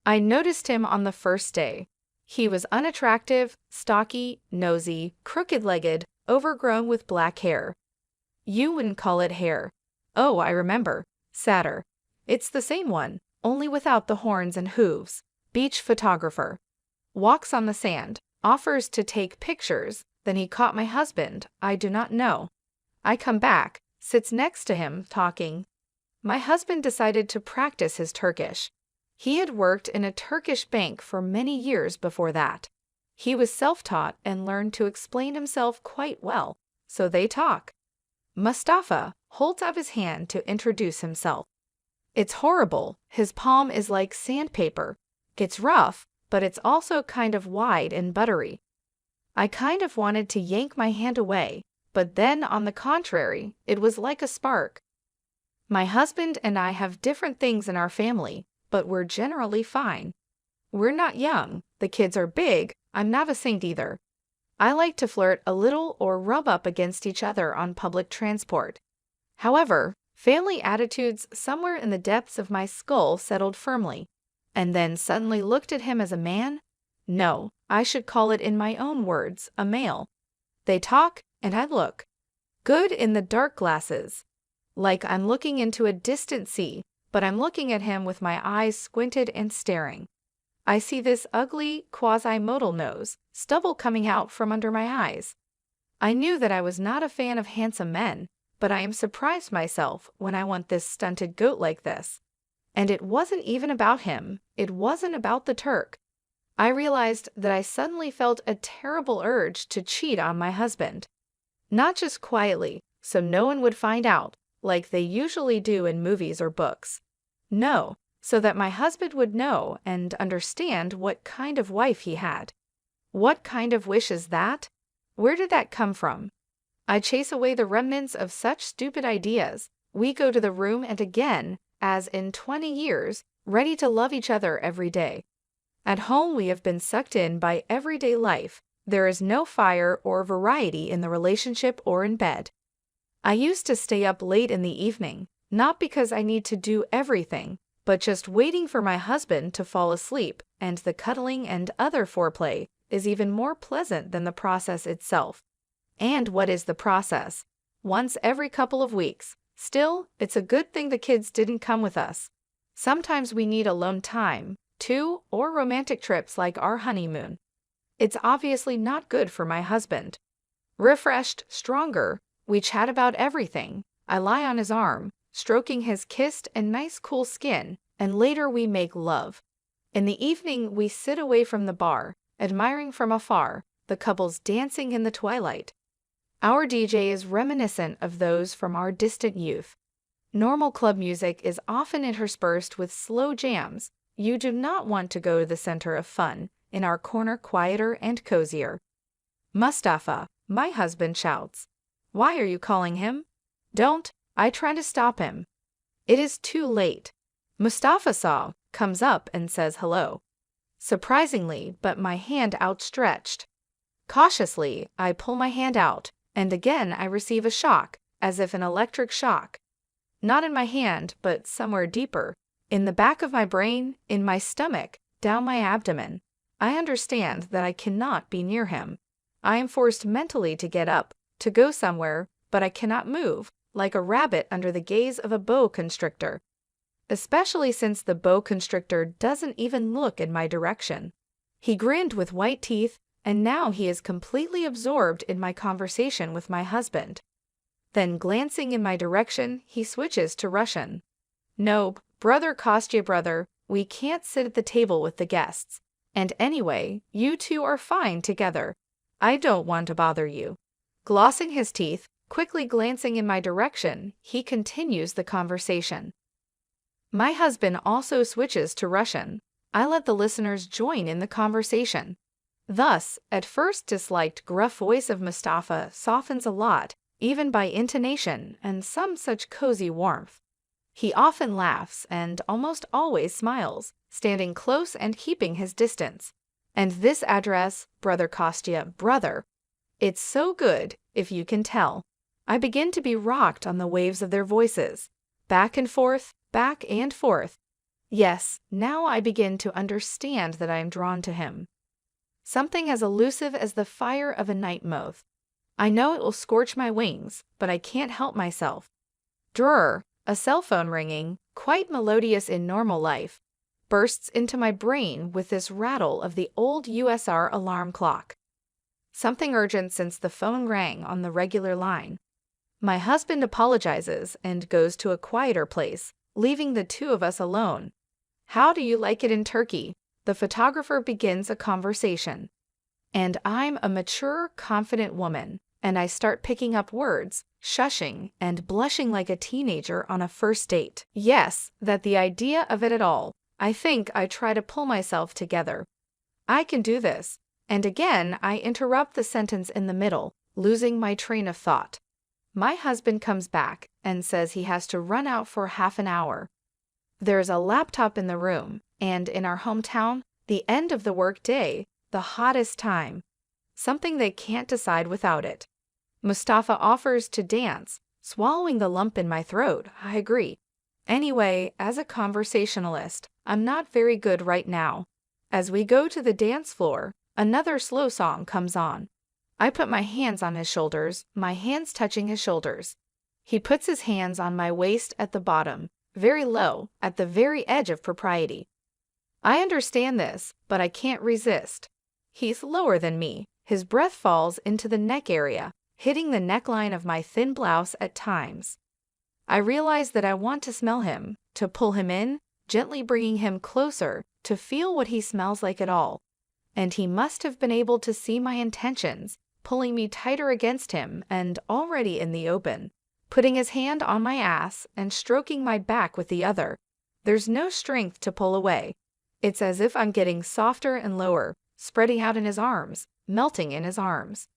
I noticed him on the first day. He was unattractive, stocky, nosy, crooked-legged, overgrown with black hair. You wouldn't call it hair. Oh, I remember. Satyr. It's the same one, only without the horns and hooves. Beach photographer. Walks on the sand, offers to take pictures, then he caught my husband, I do not know. I come back, sits next to him, talking. My husband decided to practice his Turkish. He had worked in a Turkish bank for many years before that. He was self-taught and learned to explain himself quite well, so they talk. Mustafa holds up his hand to introduce himself. It's horrible, his palm is like sandpaper. It's rough, but it's also kind of wide and buttery. I kind of wanted to yank my hand away, but then on the contrary, it was like a spark. My husband and I have different things in our family, but we're generally fine. We're not young, the kids are big, I'm not a saint either. I like to flirt a little or rub up against each other on public transport. However, family attitudes somewhere in the depths of my skull settled firmly, and then suddenly looked at him as a man? No, I should call it in my own words, a male. They talk, and I look. Good in the dark glasses. Like I'm looking into a distant sea, but I'm looking at him with my eyes squinted and staring. I see this ugly, quasi-modal nose, stubble coming out from under my eyes. I knew that I was not a fan of handsome men, but I am surprised myself when I want this stunted goat like this. And it wasn't even about him, it wasn't about the Turk. I realized that I suddenly felt a terrible urge to cheat on my husband. Not just quietly, so no one would find out, like they usually do in movies or books. No, so that my husband would know and understand what kind of wife he had. What kind of wish is that? Where did that come from? I chase away the remnants of such stupid ideas. We go to the room and again, as in 20 years, ready to love each other every day. At home we have been sucked in by everyday life. There is no fire or variety in the relationship or in bed. I used to stay up late in the evening, not because I need to do everything, but just waiting for my husband to fall asleep, and the cuddling and other foreplay is even more pleasant than the process itself. And what is the process? Once every couple of weeks. Still, it's a good thing the kids didn't come with us. Sometimes we need alone time, too, or romantic trips like our honeymoon. It's obviously not good for my husband. Refreshed, stronger, we chat about everything. I lie on his arm, stroking his kissed and nice cool skin, and later we make love. In the evening we sit away from the bar, admiring from afar, the couples dancing in the twilight. Our DJ is reminiscent of those from our distant youth. Normal club music is often interspersed with slow jams. You do not want to go to the center of fun, in our corner quieter and cozier. Mustafa, my husband, shouts. Why are you calling him? Don't. I try to stop him. It is too late. Mustafa saw, comes up and says hello. Surprisingly, but my hand outstretched. Cautiously, I pull my hand out, and again I receive a shock, as if an electric shock. Not in my hand, but somewhere deeper. In the back of my brain, in my stomach, down my abdomen. I understand that I cannot be near him. I am forced mentally to get up, to go somewhere, but I cannot move, like a rabbit under the gaze of a boa constrictor. Especially since the boa constrictor doesn't even look in my direction. He grinned with white teeth, and now he is completely absorbed in my conversation with my husband. Then glancing in my direction, he switches to Russian. No, brother Kostya brother, we can't sit at the table with the guests. And anyway, you two are fine together. I don't want to bother you. Glossing his teeth, quickly glancing in my direction, he continues the conversation. My husband also switches to Russian. I let the listeners join in the conversation. Thus, at first disliked gruff voice of Mustafa softens a lot, even by intonation and some such cozy warmth. He often laughs and almost always smiles, standing close and keeping his distance. And this address, Brother Kostya, brother. It's so good, if you can tell. I begin to be rocked on the waves of their voices. Back and forth, back and forth. Yes, now I begin to understand that I am drawn to him. Something as elusive as the fire of a night moth. I know it will scorch my wings, but I can't help myself. Drrr, a cell phone ringing, quite melodious in normal life, bursts into my brain with this rattle of the old USR alarm clock. Something urgent since the phone rang on the regular line. My husband apologizes and goes to a quieter place, leaving the two of us alone. How do you like it in Turkey? The photographer begins a conversation. And I'm a mature, confident woman, and I start picking up words, shushing, and blushing like a teenager on a first date. Yes, that the idea of it at all. I think I try to pull myself together. I can do this. And again, I interrupt the sentence in the middle, losing my train of thought. My husband comes back and says he has to run out for half an hour. There's a laptop in the room, and in our hometown, the end of the work day, the hottest time. Something they can't decide without it. Mustafa offers to dance, swallowing the lump in my throat. I agree. Anyway, as a conversationalist, I'm not very good right now. As we go to the dance floor, another slow song comes on. I put my hands on his shoulders, my hands touching his shoulders. He puts his hands on my waist at the bottom, very low, at the very edge of propriety. I understand this, but I can't resist. He's lower than me. His breath falls into the neck area, hitting the neckline of my thin blouse at times. I realize that I want to smell him, to pull him in, gently bringing him closer, to feel what he smells like at all. And he must have been able to see my intentions, pulling me tighter against him and already in the open, putting his hand on my ass and stroking my back with the other. There's no strength to pull away. It's as if I'm getting softer and lower, spreading out in his arms, melting in his arms.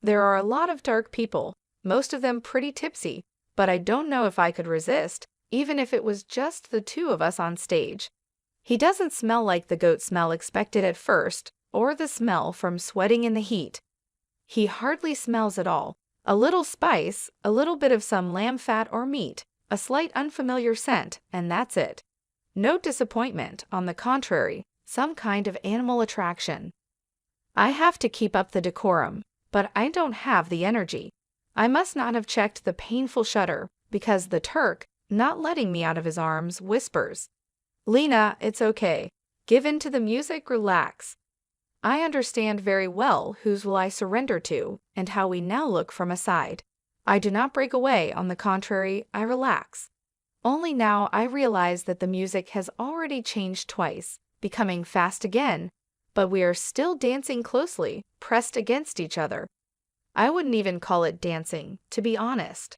There are a lot of dark people, most of them pretty tipsy, but I don't know if I could resist, even if it was just the two of us on stage. He doesn't smell like the goat smell expected at first, or the smell from sweating in the heat. He hardly smells at all. A little spice, a little bit of some lamb fat or meat, a slight unfamiliar scent, and that's it. No disappointment, on the contrary, some kind of animal attraction. I have to keep up the decorum, but I don't have the energy. I must not have checked the painful shudder, because the Turk, not letting me out of his arms, whispers, "Lena, it's okay. Give in to the music, relax." I understand very well whose will I surrender to, and how we now look from aside. I do not break away, on the contrary, I relax. Only now I realize that the music has already changed twice, becoming fast again, but we are still dancing closely, pressed against each other. I wouldn't even call it dancing, to be honest.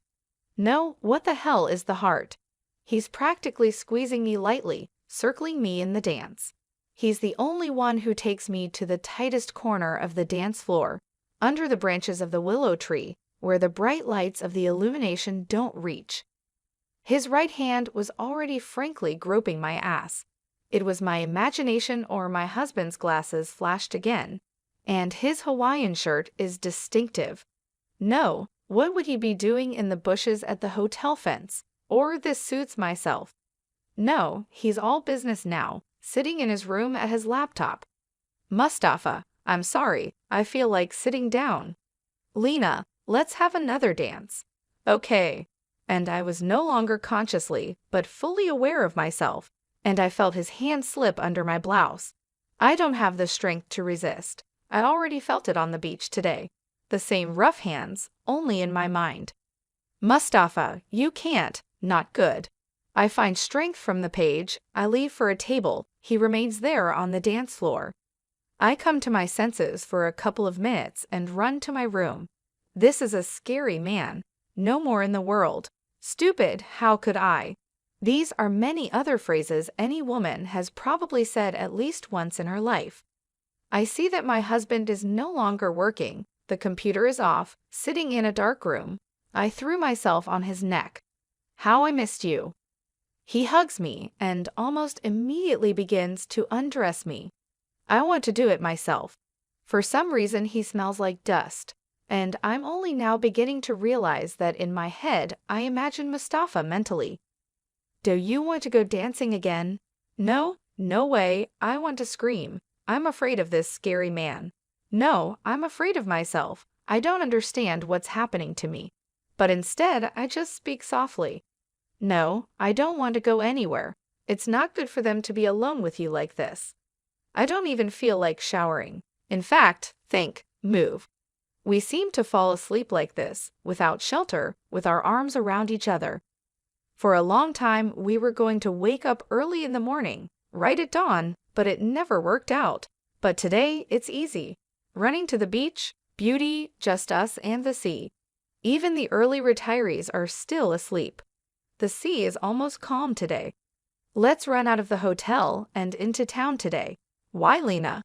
No, what the hell is the heart? He's practically squeezing me lightly, circling me in the dance. He's the only one who takes me to the tightest corner of the dance floor, under the branches of the willow tree, where the bright lights of the illumination don't reach. His right hand was already frankly groping my ass. It was my imagination or my husband's glasses flashed again, and his Hawaiian shirt is distinctive. No, what would he be doing in the bushes at the hotel fence? Or this suits myself. No, he's all business now, sitting in his room at his laptop. Mustafa, I'm sorry, I feel like sitting down. Lena, let's have another dance. Okay. And I was no longer consciously, but fully aware of myself, and I felt his hand slip under my blouse. I don't have the strength to resist. I already felt it on the beach today. The same rough hands, only in my mind. Mustafa, you can't, not good. I find strength from the page, I leave for a table, he remains there on the dance floor. I come to my senses for a couple of minutes and run to my room. This is a scary man. No more in the world. Stupid, how could I? These are many other phrases any woman has probably said at least once in her life. I see that my husband is no longer working. The computer is off, sitting in a dark room. I threw myself on his neck. How I missed you. He hugs me and almost immediately begins to undress me. I want to do it myself. For some reason he smells like dust, and I'm only now beginning to realize that in my head I imagine Mustafa mentally. Do you want to go dancing again? No, no way, I want to scream. I'm afraid of this scary man. No, I'm afraid of myself. I don't understand what's happening to me. But instead, I just speak softly. No, I don't want to go anywhere. It's not good for them to be alone with you like this. I don't even feel like showering. In fact, move. We seem to fall asleep like this, without shelter, with our arms around each other. For a long time, we were going to wake up early in the morning, right at dawn, but it never worked out. But today, it's easy. Running to the beach, beauty, just us and the sea. Even the early retirees are still asleep. The sea is almost calm today. Let's run out of the hotel and into town today. Why, Lena?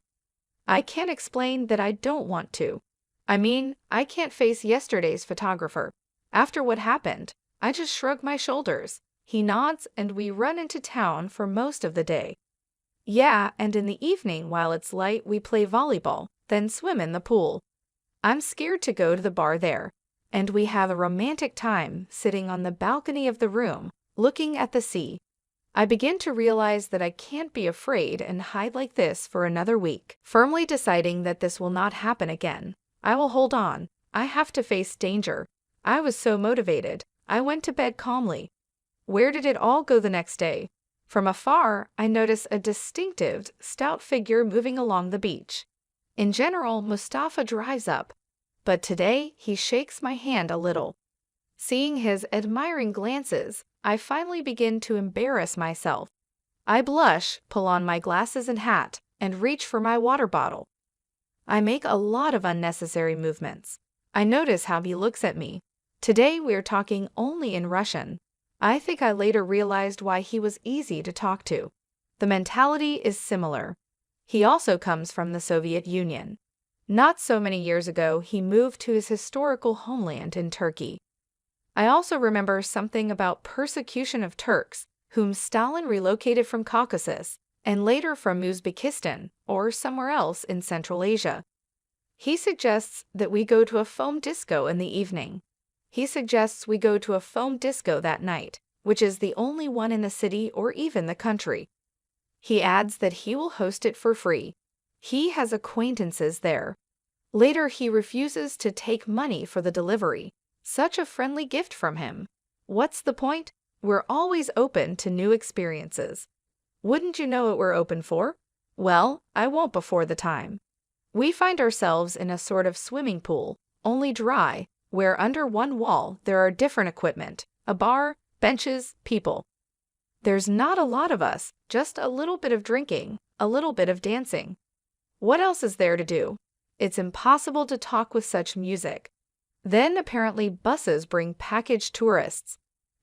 I can't explain that I don't want to. I mean, I can't face yesterday's photographer. After what happened, I just shrug my shoulders. He nods and we run into town for most of the day. Yeah, and in the evening while it's light we play volleyball, then swim in the pool. I'm scared to go to the bar there. And we have a romantic time sitting on the balcony of the room, looking at the sea. I begin to realize that I can't be afraid and hide like this for another week, firmly deciding that this will not happen again. I will hold on. I have to face danger. I was so motivated. I went to bed calmly. Where did it all go the next day? From afar, I notice a distinctive, stout figure moving along the beach. In general, Mustafa drives up, but today he shakes my hand a little. Seeing his admiring glances, I finally begin to embarrass myself. I blush, pull on my glasses and hat, and reach for my water bottle. I make a lot of unnecessary movements. I notice how he looks at me. Today we're talking only in Russian. I think I later realized why he was easy to talk to. The mentality is similar. He also comes from the Soviet Union. Not so many years ago, he moved to his historical homeland in Turkey. I also remember something about persecution of Turks, whom Stalin relocated from Caucasus, and later from Uzbekistan or somewhere else in Central Asia. He suggests that we go to a foam disco in the evening. He suggests we go to a foam disco that night, which is the only one in the city or even the country. He adds that he will host it for free. He has acquaintances there. Later, he refuses to take money for the delivery. Such a friendly gift from him. What's the point? We're always open to new experiences. Wouldn't you know what we're open for? Well, I won't before the time. We find ourselves in a sort of swimming pool, only dry, where under one wall there are different equipment, a bar, benches, people. There's not a lot of us, just a little bit of drinking, a little bit of dancing. What else is there to do? It's impossible to talk with such music. Then apparently buses bring packaged tourists.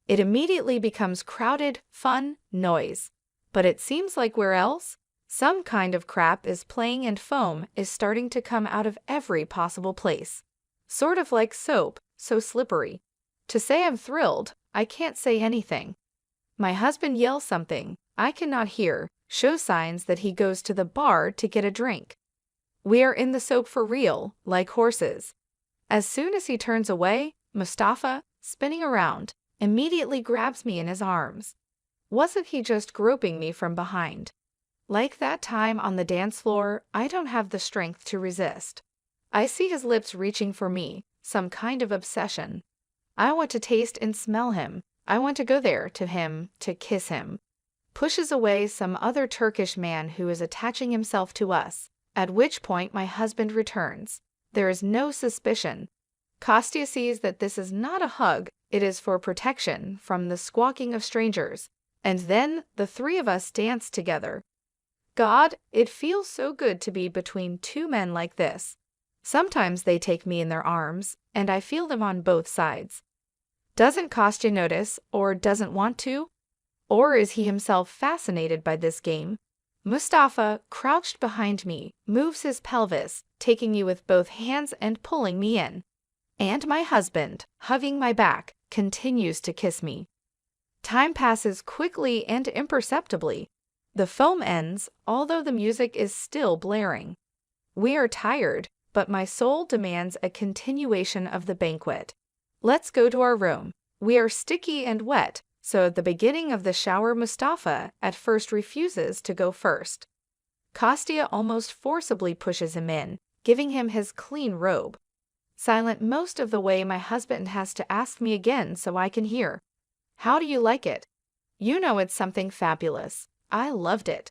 It immediately becomes crowded, fun, noise. But it seems like where else? Some kind of crap is playing and foam is starting to come out of every possible place. Sort of like soap, so slippery. To say I'm thrilled, I can't say anything. My husband yells something I cannot hear, shows signs that he goes to the bar to get a drink. We are in the soap for real, like horses. As soon as he turns away, Mustafa, spinning around, immediately grabs me in his arms. Wasn't he just groping me from behind? Like that time on the dance floor, I don't have the strength to resist. I see his lips reaching for me, some kind of obsession. I want to taste and smell him. I want to go there to him, to kiss him. Pushes away some other Turkish man who is attaching himself to us, at which point my husband returns. There is no suspicion. Kostya sees that this is not a hug, it is for protection from the squawking of strangers, and then the three of us dance together. God, it feels so good to be between two men like this. Sometimes they take me in their arms, and I feel them on both sides. Doesn't Kostya notice, or doesn't want to? Or is he himself fascinated by this game? Mustafa, crouched behind me, moves his pelvis, taking me with both hands and pulling me in. And my husband, hugging my back, continues to kiss me. Time passes quickly and imperceptibly. The foam ends, although the music is still blaring. We are tired, but my soul demands a continuation of the banquet. Let's go to our room. We are sticky and wet, So at the beginning of the shower, Mustafa at first refuses to go first. Kostya almost forcibly pushes him in, giving him his clean robe. Silent most of the way, my husband has to ask me again so I can hear. How do you like it? You know it's something fabulous. I loved it.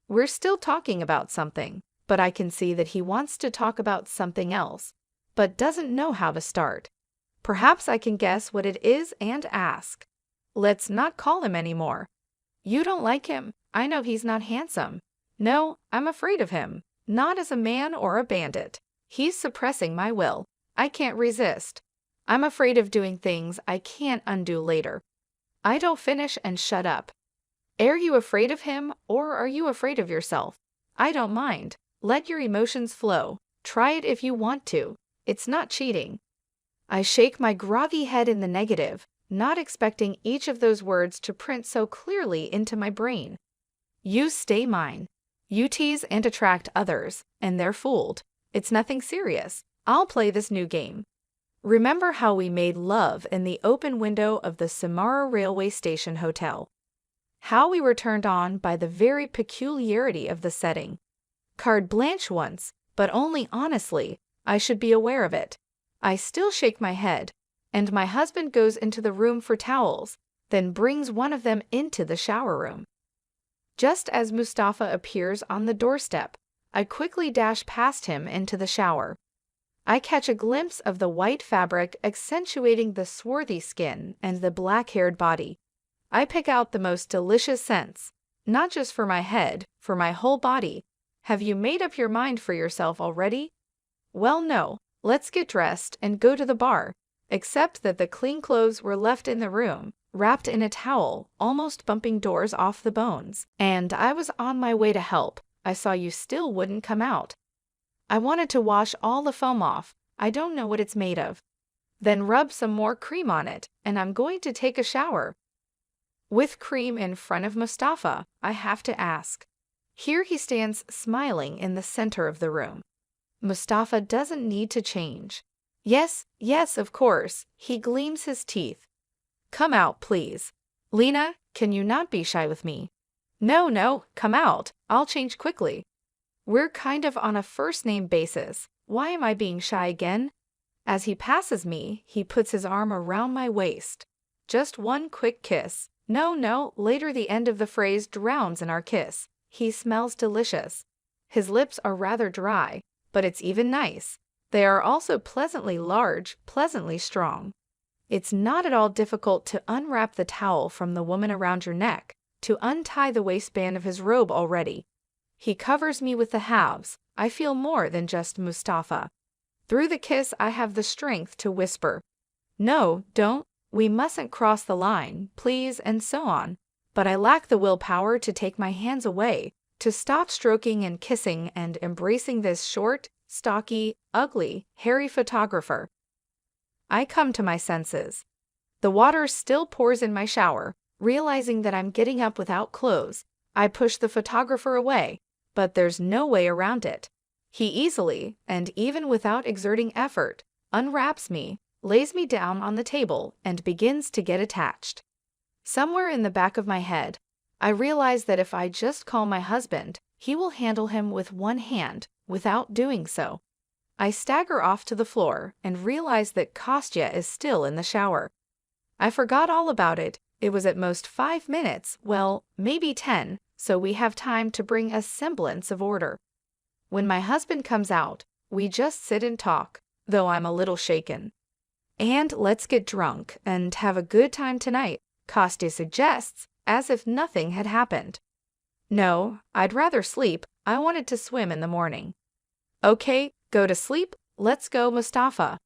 We're still talking about something, but I can see that he wants to talk about something else, but doesn't know how to start. Perhaps I can guess what it is and ask. Let's not call him anymore. You don't like him. I know he's not handsome. No, I'm afraid of him. Not as a man or a bandit. He's suppressing my will. I can't resist. I'm afraid of doing things I can't undo later. I don't finish and shut up. Are you afraid of him, or are you afraid of yourself? I don't mind. Let your emotions flow. Try it if you want to. It's not cheating. I shake my groggy head in the negative, not expecting each of those words to print so clearly into my brain. You stay mine. You tease and attract others, and they're fooled. It's nothing serious. I'll play this new game. Remember how we made love in the open window of the Samara railway station hotel? How we were turned on by the very peculiarity of the setting. Carte blanche once, but only honestly, I should be aware of it. I still shake my head, and my husband goes into the room for towels, then brings one of them into the shower room. Just as Mustafa appears on the doorstep, I quickly dash past him into the shower. I catch a glimpse of the white fabric accentuating the swarthy skin and the black-haired body. I pick out the most delicious scents, not just for my head, for my whole body. Have you made up your mind for yourself already? Well, no. Let's get dressed and go to the bar, except that the clean clothes were left in the room, wrapped in a towel, almost bumping doors off the bones. And I was on my way to help. I saw you still wouldn't come out. I wanted to wash all the foam off. I don't know what it's made of. Then rub some more cream on it, and I'm going to take a shower. With cream in front of Mustafa, I have to ask. Here he stands smiling in the center of the room. Mustafa doesn't need to change. Yes, yes, of course. He gleams his teeth. Come out, please. Lena, can you not be shy with me? No, come out. I'll change quickly. We're kind of on a first-name basis. Why am I being shy again? As he passes me, he puts his arm around my waist. Just one quick kiss. No, later the end of the phrase drowns in our kiss. He smells delicious. His lips are rather dry, but it's even nice. They are also pleasantly large, pleasantly strong. It's not at all difficult to unwrap the towel from the woman around your neck, to untie the waistband of his robe already. He covers me with the halves. I feel more than just Mustafa. Through the kiss, I have the strength to whisper, "No, don't. We mustn't cross the line, please," and so on. But I lack the willpower to take my hands away, to stop stroking and kissing and embracing this short, stocky, ugly, hairy photographer. I come to my senses. The water still pours in my shower. Realizing that I'm getting up without clothes, I push the photographer away, but there's no way around it. He easily, and even without exerting effort, unwraps me, lays me down on the table, and begins to get attached. Somewhere in the back of my head, I realize that if I just call my husband, he will handle him with one hand, without doing so. I stagger off to the floor and realize that Kostya is still in the shower. I forgot all about it. It was at most 5 minutes, well, maybe 10, so we have time to bring a semblance of order. When my husband comes out, we just sit and talk, though I'm a little shaken. And let's get drunk and have a good time tonight, Kostya suggests, as if nothing had happened. No, I'd rather sleep. I wanted to swim in the morning. Okay, go to sleep. Let's go, Mustafa.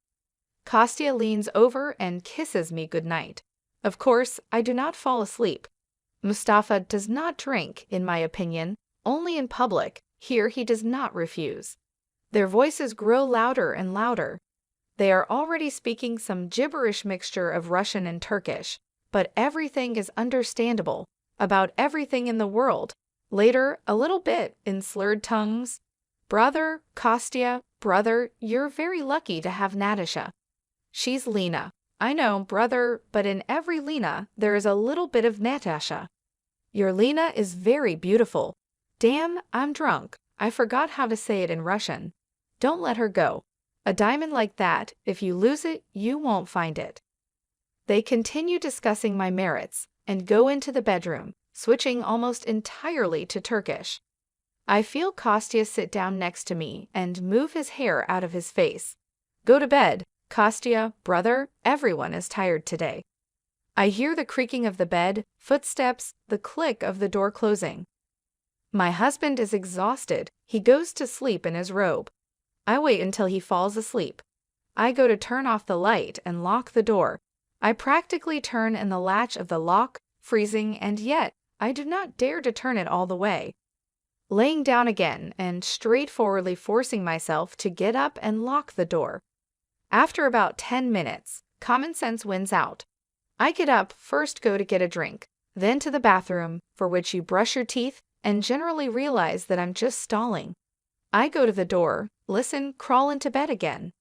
Kostya leans over and kisses me goodnight. Of course, I do not fall asleep. Mustafa does not drink, in my opinion, only in public. Here he does not refuse. Their voices grow louder and louder. They are already speaking some gibberish mixture of Russian and Turkish, but everything is understandable, about everything in the world. Later, a little bit in slurred tongues. Brother, Kostya, brother, you're very lucky to have Natasha. She's Lena. I know, brother, but in every Lena, there is a little bit of Natasha. Your Lena is very beautiful. Damn, I'm drunk. I forgot how to say it in Russian. Don't let her go. A diamond like that, if you lose it, you won't find it. They continue discussing my merits and go into the bedroom, switching almost entirely to Turkish. I feel Kostya sit down next to me and move his hair out of his face. Go to bed, Kostya, brother, everyone is tired today. I hear the creaking of the bed, footsteps, the click of the door closing. My husband is exhausted. He goes to sleep in his robe. I wait until he falls asleep. I go to turn off the light and lock the door. I practically turn in the latch of the lock, freezing, and yet I do not dare to turn it all the way. Laying down again and straightforwardly forcing myself to get up and lock the door. After about 10 minutes, common sense wins out. I get up, first go to get a drink, then to the bathroom, for which you brush your teeth and generally realize that I'm just stalling. I go to the door, listen, crawl into bed again.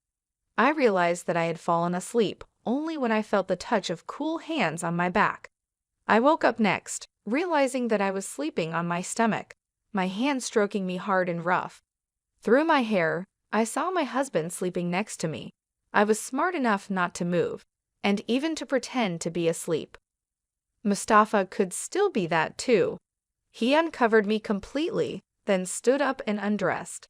I realized that I had fallen asleep only when I felt the touch of cool hands on my back. I woke up next, realizing that I was sleeping on my stomach, my hands stroking me hard and rough. Through my hair, I saw my husband sleeping next to me. I was smart enough not to move, and even to pretend to be asleep. Mustafa could still be that too. He uncovered me completely, then stood up and undressed.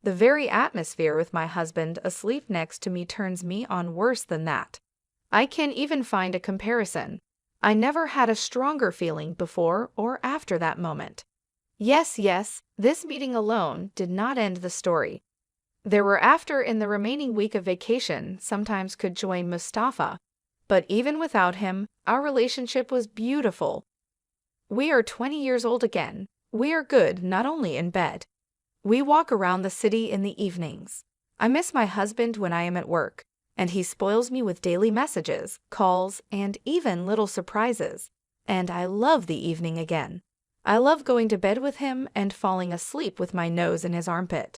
The very atmosphere with my husband asleep next to me turns me on worse than that. I can't even find a comparison. I never had a stronger feeling before or after that moment. Yes, this meeting alone did not end the story. There were after in the remaining week of vacation sometimes could join Mustafa, but even without him, our relationship was beautiful. We are 20 years old again. We are good not only in bed. We walk around the city in the evenings. I miss my husband when I am at work, and he spoils me with daily messages, calls, and even little surprises. And I love the evening again. I love going to bed with him and falling asleep with my nose in his armpit.